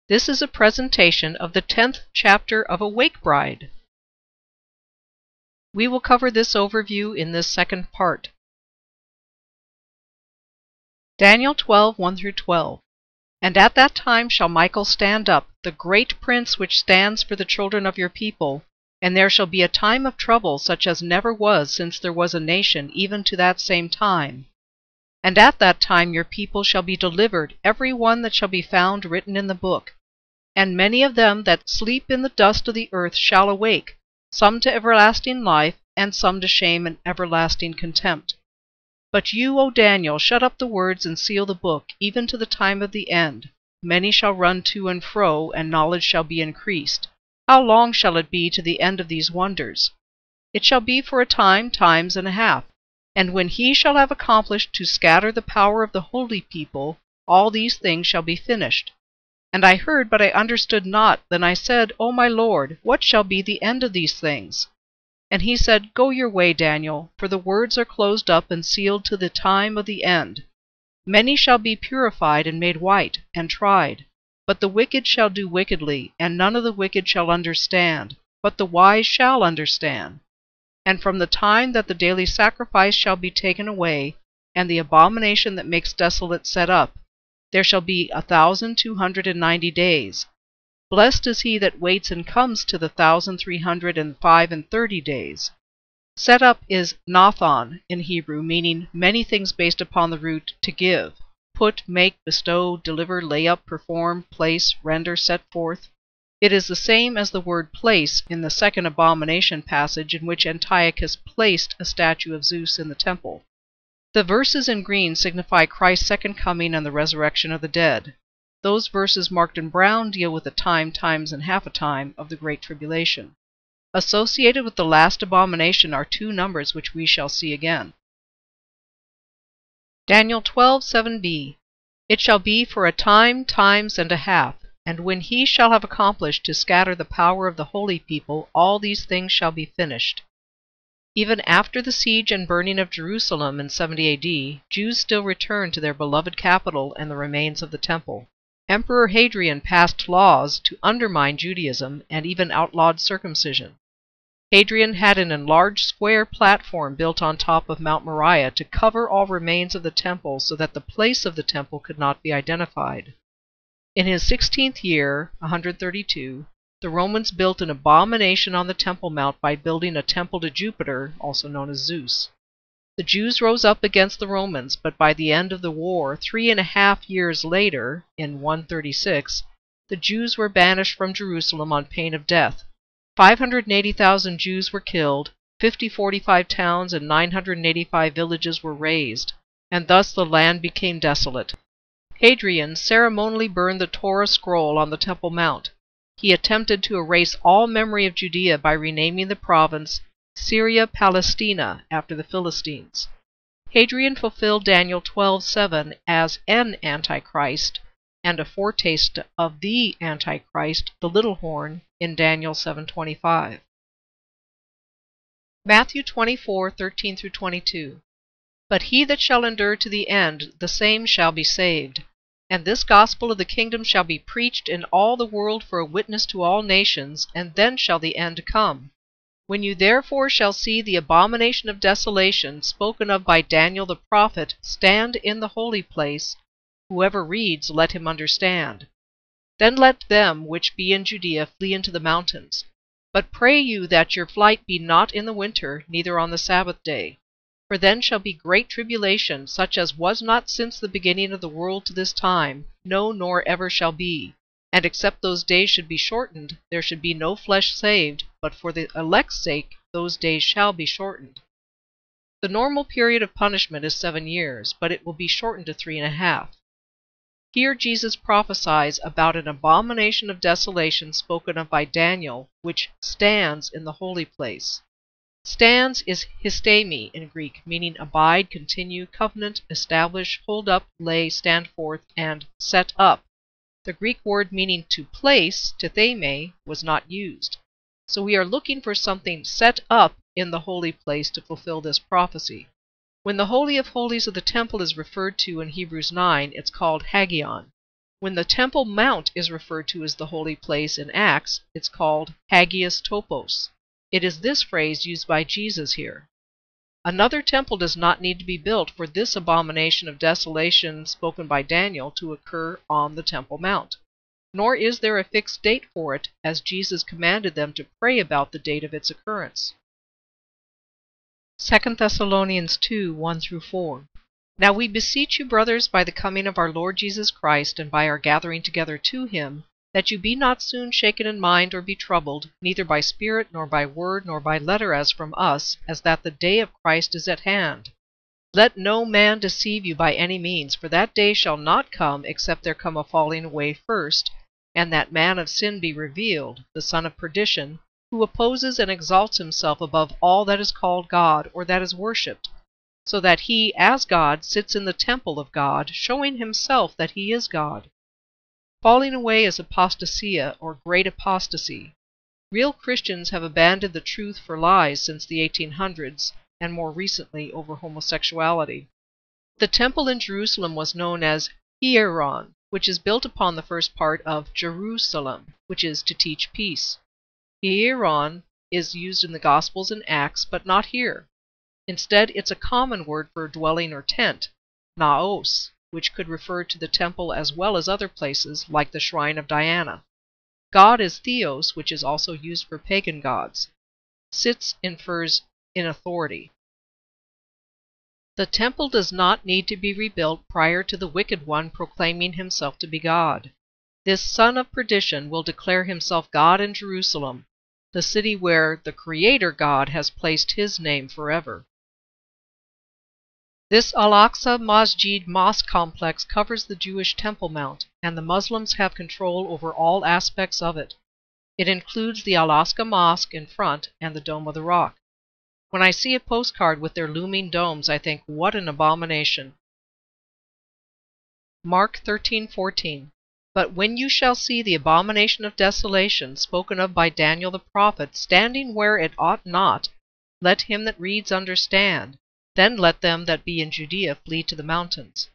This is a presentation of the 10th chapter of Awake Bride. We will cover this overview in this second part. Daniel 12, 1-12. And at that time shall Michael stand up, the great prince which stands for the children of your people, and there shall be a time of trouble such as never was since there was a nation, even to that same time. And at that time your people shall be delivered, every one that shall be found written in the book. And many of them that sleep in the dust of the earth shall awake, some to everlasting life, and some to shame and everlasting contempt. But you, O Daniel, shut up the words and seal the book, even to the time of the end. Many shall run to and fro, and knowledge shall be increased. How long shall it be to the end of these wonders? It shall be for a time, times and a half. And when he shall have accomplished to scatter the power of the holy people, all these things shall be finished. And I heard, but I understood not. Then I said, O my Lord, what shall be the end of these things? And he said, Go your way, Daniel, for the words are closed up and sealed to the time of the end. Many shall be purified and made white, and tried. But the wicked shall do wickedly, and none of the wicked shall understand, but the wise shall understand. And from the time that the daily sacrifice shall be taken away, and the abomination that makes desolate set up, there shall be 1,290 days. Blessed is he that waits and comes to the 1,335 days. Set up is Nathon in Hebrew, meaning many things based upon the root to give. Put, make, bestow, deliver, lay up, perform, place, render, set forth. It is the same as the word place in the second abomination passage in which Antiochus placed a statue of Zeus in the temple. The verses in green signify Christ's second coming and the resurrection of the dead. Those verses marked in brown deal with the time, times, and half a time of the Great Tribulation. Associated with the last abomination are two numbers which we shall see again. Daniel 12:7b. It shall be for a time, times, and a half, and when he shall have accomplished to scatter the power of the holy people, all these things shall be finished. Even after the siege and burning of Jerusalem in 70 AD, Jews still returned to their beloved capital and the remains of the temple. Emperor Hadrian passed laws to undermine Judaism and even outlawed circumcision. Hadrian had an enlarged square platform built on top of Mount Moriah to cover all remains of the temple so that the place of the temple could not be identified. In his 16th year, 132, the Romans built an abomination on the Temple Mount by building a temple to Jupiter, also known as Zeus. The Jews rose up against the Romans, but by the end of the war, 3.5 years later, in 136, the Jews were banished from Jerusalem on pain of death. 580,000 Jews were killed, 45 towns and 985 villages were razed, and thus the land became desolate. Hadrian ceremonially burned the Torah scroll on the Temple Mount. He attempted to erase all memory of Judea by renaming the province Syria Palestina after the Philistines. Hadrian fulfilled Daniel 12:7 as an Antichrist and a foretaste of the Antichrist, the little horn, in Daniel 7:25. Matthew 24:13-22. But he that shall endure to the end, the same shall be saved. And this gospel of the kingdom shall be preached in all the world for a witness to all nations, and then shall the end come. When you therefore shall see the abomination of desolation spoken of by Daniel the prophet stand in the holy place, whoever reads, let him understand. Then let them which be in Judea flee into the mountains. But pray you that your flight be not in the winter, neither on the Sabbath day. For then shall be great tribulation, such as was not since the beginning of the world to this time, no, nor ever shall be. And except those days should be shortened, there should be no flesh saved, but for the elect's sake those days shall be shortened. The normal period of punishment is 7 years, but it will be shortened to 3.5. Here Jesus prophesies about an abomination of desolation spoken of by Daniel, which stands in the holy place. Stands is histemi in Greek, meaning abide, continue, covenant, establish, hold up, lay, stand forth, and set up. The Greek word meaning to place, titheme, was not used. So we are looking for something set up in the holy place to fulfill this prophecy. When the Holy of Holies of the temple is referred to in Hebrews 9, it's called Hagion. When the Temple Mount is referred to as the holy place in Acts, it's called Hagios Topos. It is this phrase used by Jesus here. Another temple does not need to be built for this abomination of desolation spoken by Daniel to occur on the Temple Mount. Nor is there a fixed date for it, as Jesus commanded them to pray about the date of its occurrence. 2 Thessalonians 2:1-4. Now we beseech you, brothers, by the coming of our Lord Jesus Christ, and by our gathering together to him, that you be not soon shaken in mind or be troubled, neither by spirit, nor by word, nor by letter as from us, as that the day of Christ is at hand. Let no man deceive you by any means, for that day shall not come, except there come a falling away first, and that man of sin be revealed, the son of perdition, who opposes and exalts himself above all that is called God, or that is worshipped, so that he, as God, sits in the temple of God, showing himself that he is God. Falling away is apostasia, or great apostasy. Real Christians have abandoned the truth for lies since the 1800s, and more recently over homosexuality. The temple in Jerusalem was known as Hieron, which is built upon the first part of Jerusalem, which is to teach peace. Hieron is used in the Gospels and Acts, but not here. Instead, it's a common word for dwelling or tent, naos, which could refer to the temple as well as other places, like the shrine of Diana. God is theos, which is also used for pagan gods. Sits infers in authority. The temple does not need to be rebuilt prior to the wicked one proclaiming himself to be God. This son of perdition will declare himself God in Jerusalem, the city where the Creator God has placed his name forever. This Al-aqsa Masjid mosque complex covers the Jewish Temple Mount, and the Muslims have control over all aspects of it. It includes the Al-aqsa Mosque in front and the Dome of the Rock. When I see a postcard with their looming domes, I think, what an abomination. Mark 13:14. But when you shall see the abomination of desolation spoken of by Daniel the prophet standing where it ought not, let him that reads understand. Then let them that be in Judea flee to the mountains.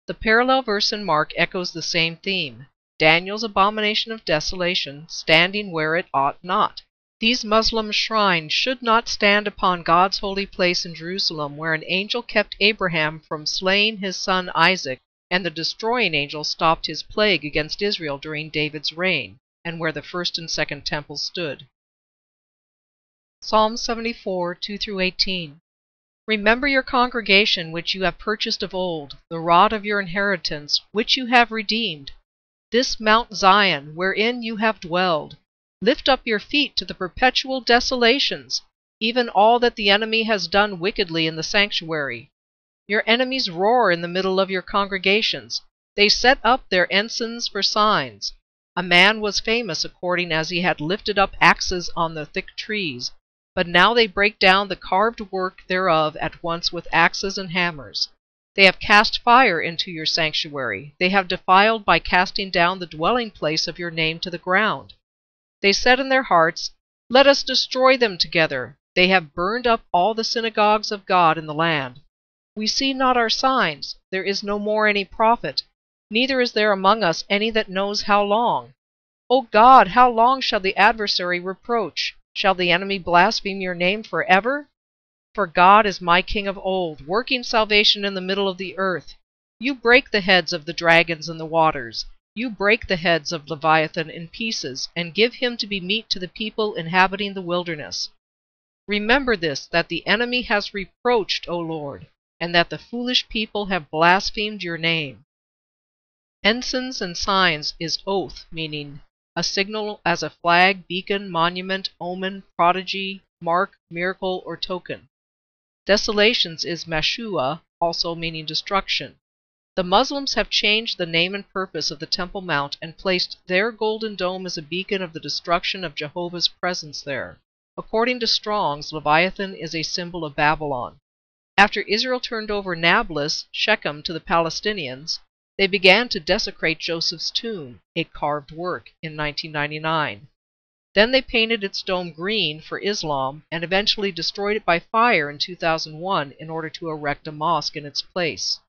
The parallel verse in Mark echoes the same theme, Daniel's abomination of desolation, standing where it ought not. These Muslim shrines should not stand upon God's holy place in Jerusalem, where an angel kept Abraham from slaying his son Isaac, and the destroying angel stopped his plague against Israel during David's reign, and where the first and second temples stood. Psalm 74:2-18. Remember your congregation which you have purchased of old, the rod of your inheritance, which you have redeemed. This Mount Zion, wherein you have dwelled. Lift up your feet to the perpetual desolations, even all that the enemy has done wickedly in the sanctuary. Your enemies roar in the middle of your congregations. They set up their ensigns for signs. A man was famous according as he had lifted up axes on the thick trees. But now they break down the carved work thereof at once with axes and hammers. They have cast fire into your sanctuary. They have defiled by casting down the dwelling place of your name to the ground. They said in their hearts, Let us destroy them together. They have burned up all the synagogues of God in the land. We see not our signs. There is no more any prophet. Neither is there among us any that knows how long. O God, how long shall the adversary reproach? Shall the enemy blaspheme your name forever? For God is my King of old, working salvation in the middle of the earth. You break the heads of the dragons in the waters. You break the heads of Leviathan in pieces, and give him to be meat to the people inhabiting the wilderness. Remember this, that the enemy has reproached, O Lord, and that the foolish people have blasphemed your name. Ensigns and signs is oath, meaning a signal as a flag, beacon, monument, omen, prodigy, mark, miracle, or token. Desolations is Mashua, also meaning destruction. The Muslims have changed the name and purpose of the Temple Mount and placed their golden dome as a beacon of the destruction of Jehovah's presence there. According to Strong's, Leviathan is a symbol of Babylon. After Israel turned over Nablus, Shechem, to the Palestinians, they began to desecrate Joseph's tomb, a carved work, in 1999. Then they painted its dome green for Islam and eventually destroyed it by fire in 2001 in order to erect a mosque in its place.